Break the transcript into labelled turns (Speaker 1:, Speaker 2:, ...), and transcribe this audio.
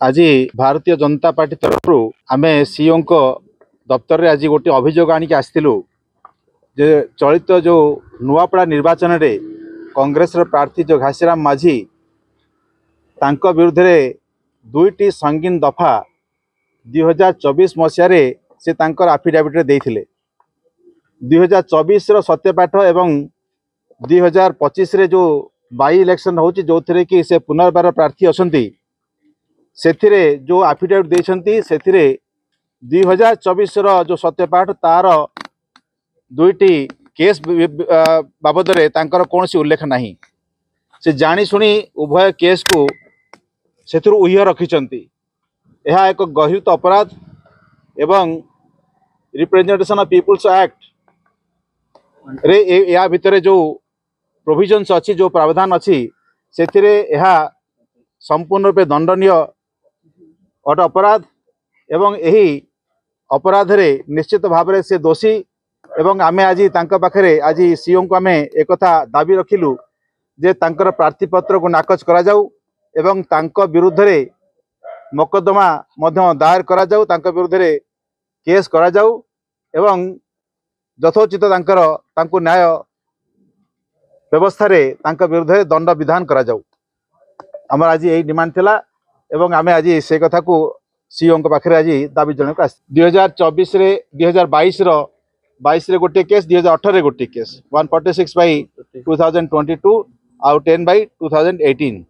Speaker 1: आज भारतीय जनता पार्टी तरफ आम सीओ दफ्तर में आज गोटे अभियोग आणिक आसलु जे चलित जो नुआपड़ा निर्वाचन रे कांग्रेस प्रार्थी जो घासीराम माझी तांको विरुद्ध रे दुईटी संगीन दफा 2024 मसीह से तांकर आफिडेविट रे देथिले 2024 रो सत्यपाठ एवं 2025 रे जो बाई इलेक्शन होची जो थरे कि से पुनर्बार प्रार्थी असंती सेथिरे जो आफिडेविट देछंती सेथिरे 2024 रो जो सत्यपाठ तार दुईटी केस बाबद रे तांकर कोनसी उल्लेख नहीं। से जानी सुनी उभय केस को सेथुर उह्य रखिचंती। यह एक गहित अपराध एवं रिप्रेजेंटेशन ऑफ पीपुल्स एक्ट रे या भितरे जो प्रोविजन्स अच्छी जो प्रावधान अच्छी सेथिरे यह संपूर्ण रूपे दंडनीय अट अपराध एवं यही अपराध रे निश्चित भाव से दोषी एवं आमे आज तांका पाखरे आज सीओ को आमे एक दाबी रखिलु जे तांकर प्रार्थीपत्र को नाकच करा जाऊ एवं तांका विरुद्ध रे मोकदमा मध्य दायर करा जाऊ तांका विरुद्ध रे केस करा जाऊ एवं यथोचित तांकर तांको न्याय व्यवस्था रे तांका विरुद्ध रे दंड विधान करा जाऊ। आम आज यही डिमांड थिला एवं आमे आज से कथा को सीओ को पाखरे आज दाबी जन को 2024 रे 2022 रो 22 रे गोटे केस 2018 रे गोटे केस 146/2022 आउ 10/2018